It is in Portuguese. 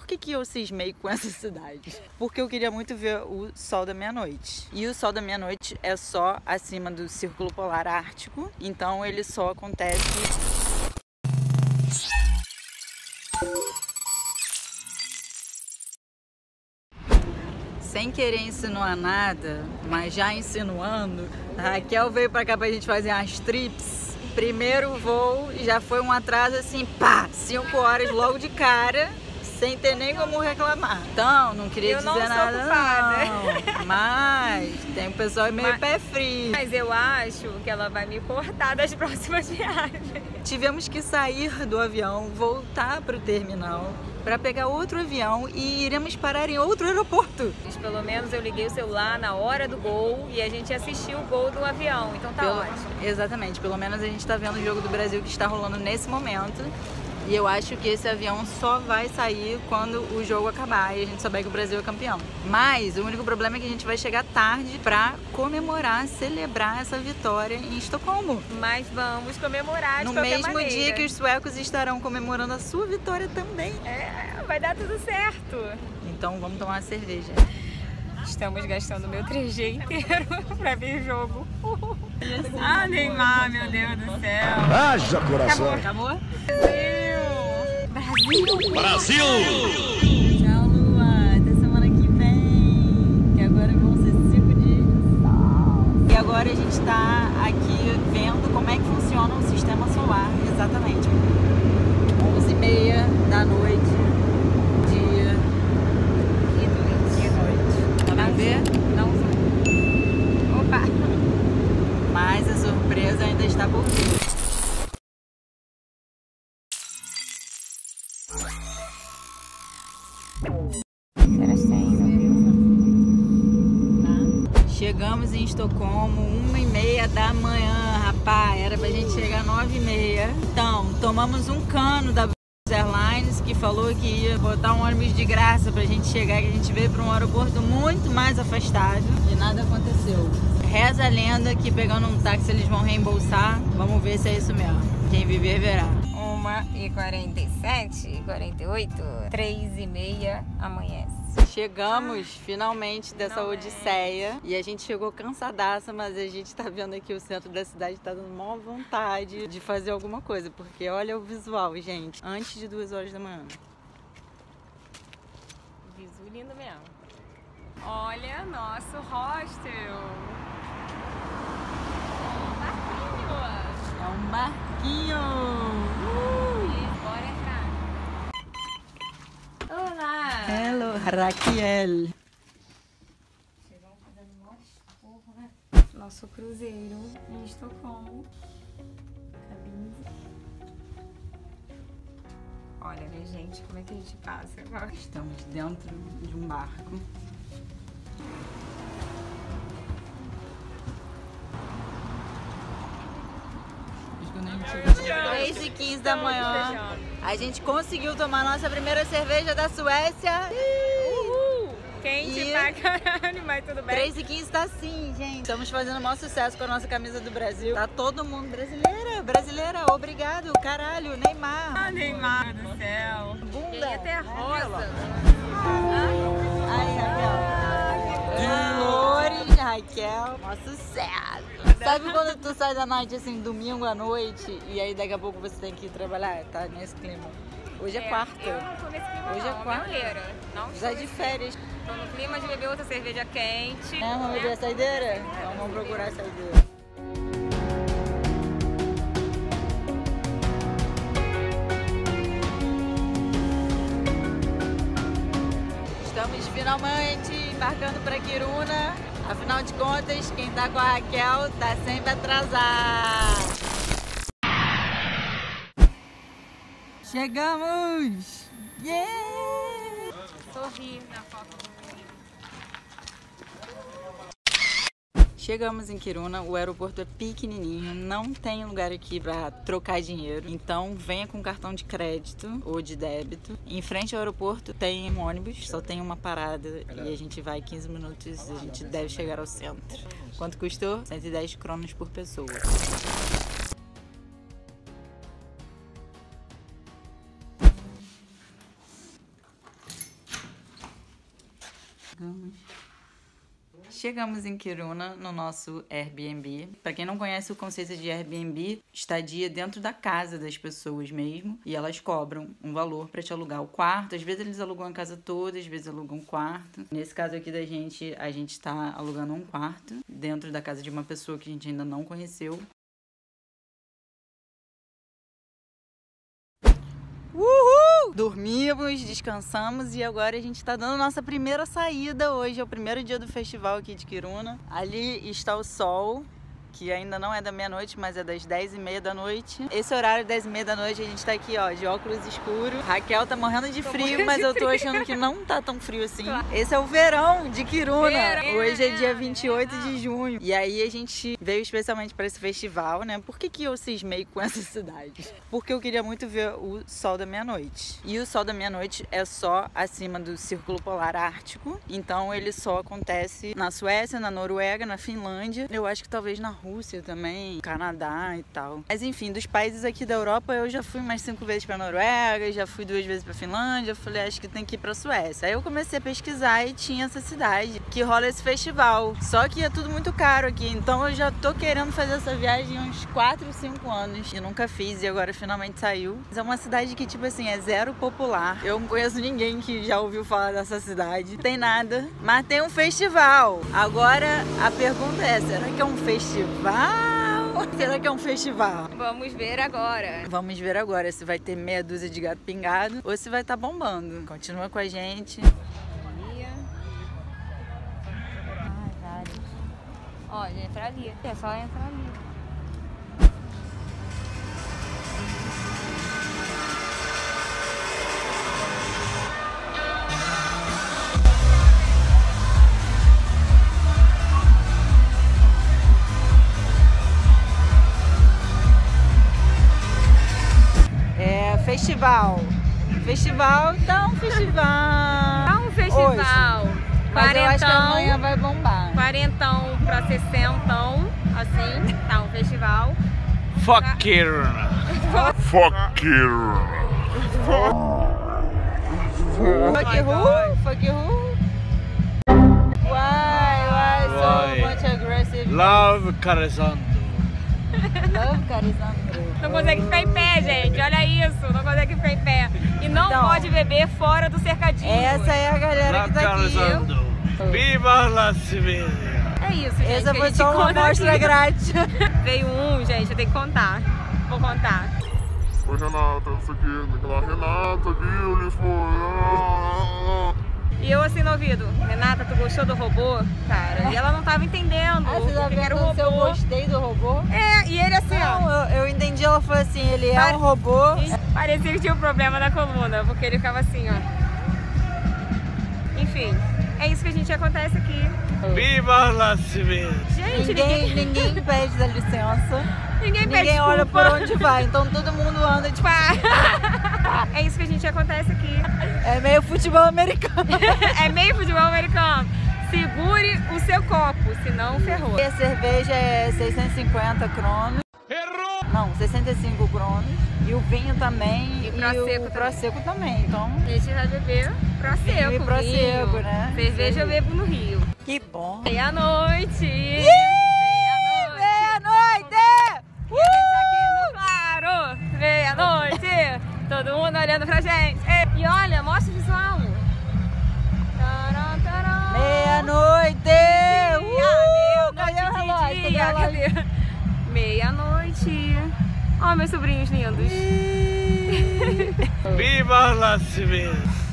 por que eu cismei com essa cidade? Porque eu queria muito ver o sol da meia-noite. E o sol da meia-noite é só acima do Círculo Polar Ártico, então ele só acontece... Sem querer insinuar nada, mas já insinuando, a Raquel veio pra cá pra gente fazer umas trips. Primeiro voo, já foi um atraso assim, pá, 5 horas logo de cara, sem ter nem como reclamar. Então, não queria dizer nada não, mas tem um pessoal meio pé frio. Mas eu acho que ela vai me cortar das próximas viagens. Tivemos que sair do avião, voltar pro terminal, para pegar outro avião e iremos parar em outro aeroporto. Pelo menos eu liguei o celular na hora do gol e a gente assistiu o gol do avião, então tá ótimo. Exatamente, pelo menos a gente está vendo o jogo do Brasil que está rolando nesse momento. E eu acho que esse avião só vai sair quando o jogo acabar e a gente souber que o Brasil é campeão. Mas o único problema é que a gente vai chegar tarde para comemorar, celebrar essa vitória em Estocolmo. Mas vamos comemorar de qualquer maneira. No mesmo dia que os suecos estarão comemorando a sua vitória também. Vai dar tudo certo. Então vamos tomar uma cerveja. Estamos gastando meu 3G inteiro pra ver o jogo. Ah, Neymar, meu Deus do céu. Haja coração. Acabou? Brasil! Tchau, Lua. Até semana que vem. Que agora vão ser 5 dias de sol. E agora a gente tá aqui vendo como é que funciona o sistema solar. Exatamente. 11h30 da noite. Dia e noite. Tá vendo ver? Não vou. Opa! Mas a surpresa ainda está por vir. Chegamos em Estocolmo 1h30 da manhã, rapaz. Era pra gente chegar 9h30. Então, tomamos um cano da Airlines que falou que ia botar um ônibus de graça pra gente chegar, que a gente veio pra um aeroporto muito mais afastado e nada aconteceu. Reza a lenda que pegando um táxi eles vão reembolsar. Vamos ver se é isso mesmo. Quem viver verá. 1h47, 48, 3h30 amanhece. Chegamos finalmente dessa odisseia e a gente chegou cansadaça, mas a gente tá vendo aqui o centro da cidade, tá dando maior vontade de fazer alguma coisa, porque olha o visual, gente, antes de 2 horas da manhã. Visu lindo mesmo. Olha nosso hostel. É um barquinho. Bora entrar. Olá. Hello, Raquel. Chegamos fazendo nosso né? Nosso cruzeiro em Estocolmo. Cabine. Olha, minha gente, como é que a gente passa agora? Estamos dentro de um barco. Quando a gente 3h15 da manhã, a gente conseguiu tomar nossa primeira cerveja da Suécia. Uhul! Quente pra caralho, mas tudo bem. 3h15 tá assim, gente. Estamos fazendo o maior sucesso com a nossa camisa do Brasil. Tá todo mundo brasileira, brasileira, obrigado, caralho, Neymar. Ah, Neymar do céu. Bunda. Quem até rosa. Ai, Raquel. Flores, Raquel. Mó sucesso. Sabe quando tu sai da noite assim, domingo à noite, e aí daqui a pouco você tem que ir trabalhar? Tá nesse clima. Hoje é quarta. Eu não tô nesse clima. Hoje é quarta. Não Já de férias. Tô no clima de beber outra cerveja quente. Vamos beber a saideira? Então vamos procurar a saideira. Estamos finalmente embarcando para Kiruna. Afinal de contas, quem tá com a Raquel tá sempre atrasado. Chegamos! Yeah! Sorri na foto do menino. Chegamos em Kiruna, o aeroporto é pequenininho, não tem lugar aqui para trocar dinheiro, então venha com cartão de crédito ou de débito. Em frente ao aeroporto tem um ônibus, só tem uma parada e a gente vai 15 minutos e a gente deve chegar ao centro. Quanto custou? 110 kronas por pessoa. chegamos em Kiruna no nosso Airbnb. Para quem não conhece o conceito de Airbnb, estadia dentro da casa das pessoas mesmo, e elas cobram um valor para te alugar o quarto. Às vezes eles alugam a casa toda, às vezes alugam um quarto. Nesse caso aqui da gente, a gente está alugando um quarto dentro da casa de uma pessoa que a gente ainda não conheceu. Uhul! Dormimos, descansamos e agora a gente está dando nossa primeira saída hoje. É o primeiro dia do festival aqui de Kiruna. Ali está o sol, que ainda não é da meia-noite, mas é das 10h30 da noite. Esse horário, 10h30 da noite, a gente tá aqui, ó, de óculos escuros. Raquel tá morrendo de frio, mas eu tô achando que não tá tão frio assim. Esse é o verão de Kiruna. Hoje é dia 28 de junho. E aí a gente veio especialmente para esse festival, né? Por que eu cismei com essa cidade? Porque eu queria muito ver o sol da meia-noite. E o sol da meia-noite é só acima do Círculo Polar Ártico. Então ele só acontece na Suécia, na Noruega, na Finlândia. Eu acho que talvez na Rússia também, Canadá e tal. Mas enfim, dos países aqui da Europa, eu já fui mais 5 vezes pra Noruega, já fui 2 vezes pra Finlândia. Eu falei, acho que tem que ir pra Suécia. Aí eu comecei a pesquisar e tinha essa cidade que rola esse festival. Só que é tudo muito caro aqui, então eu já tô querendo fazer essa viagem há uns 4, 5 anos. E nunca fiz e agora finalmente saiu. Mas é uma cidade que, tipo assim, é zero popular. Eu não conheço ninguém que já ouviu falar dessa cidade. Não tem nada, mas tem um festival. Agora a pergunta é, será que é um festival? Será que é um festival? Vamos ver agora. Vamos ver agora se vai ter meia dúzia de gato pingado ou se vai estar bombando. Continua com a gente. Ó, entra ali. É só entrar ali. Festival. Festival, tá um festival. Tá um festival. Hoje. Mas eu acho que amanhã vai bombar. 40 pra 60, assim, tá um festival. Fuck Kiruna. Fuck Kiruna. Fuck who? Fuck who? Why so much aggressive? Love Carizando. Love Carizando. Não consegue ficar em pé, gente. Olha isso, não consegue ficar em pé. E não então, pode beber fora do cercadinho. Essa é a galera que tá aqui. Viva la Siberia. É isso, gente. Essa foi só uma amostra grátis. Veio um, gente, eu tenho que contar. Vou contar. Oi, Renata, isso aqui, aquela Renata aqui, eles foram. E eu assim no ouvido, Renata, tu gostou do robô? Cara, e ela não tava entendendo o que era o robô. Se eu gostei do robô? É, e ele assim, não, ó. Eu entendi, ela falou assim, ele é um robô. Parecia que tinha um problema na coluna, porque ele ficava assim, ó. Enfim, é isso que a gente acontece aqui. Viva la Siberia. Gente, ninguém pede da licença. Ninguém pede Ninguém olha desculpa. por onde vai, então todo mundo anda tipo... É isso que a gente acontece aqui. É meio futebol americano. É meio futebol americano. Segure o seu copo, senão ferrou. E a cerveja é 650 kronos. Errou! Não, 65 kronos. E o vinho também. E o Prosecco também. Então, a gente vai beber Prosecco. vinho e Prosecco, vinho. né? Cerveja eu bebo no Rio. Que bom. Meia-noite. Meia-noite! Claro, meia-noite, todo mundo olhando pra gente. E olha, mostra o visual. Meia-noite! Cadê o relógio? Meia-noite. Ó, meus sobrinhos lindos. Viva la Siberia.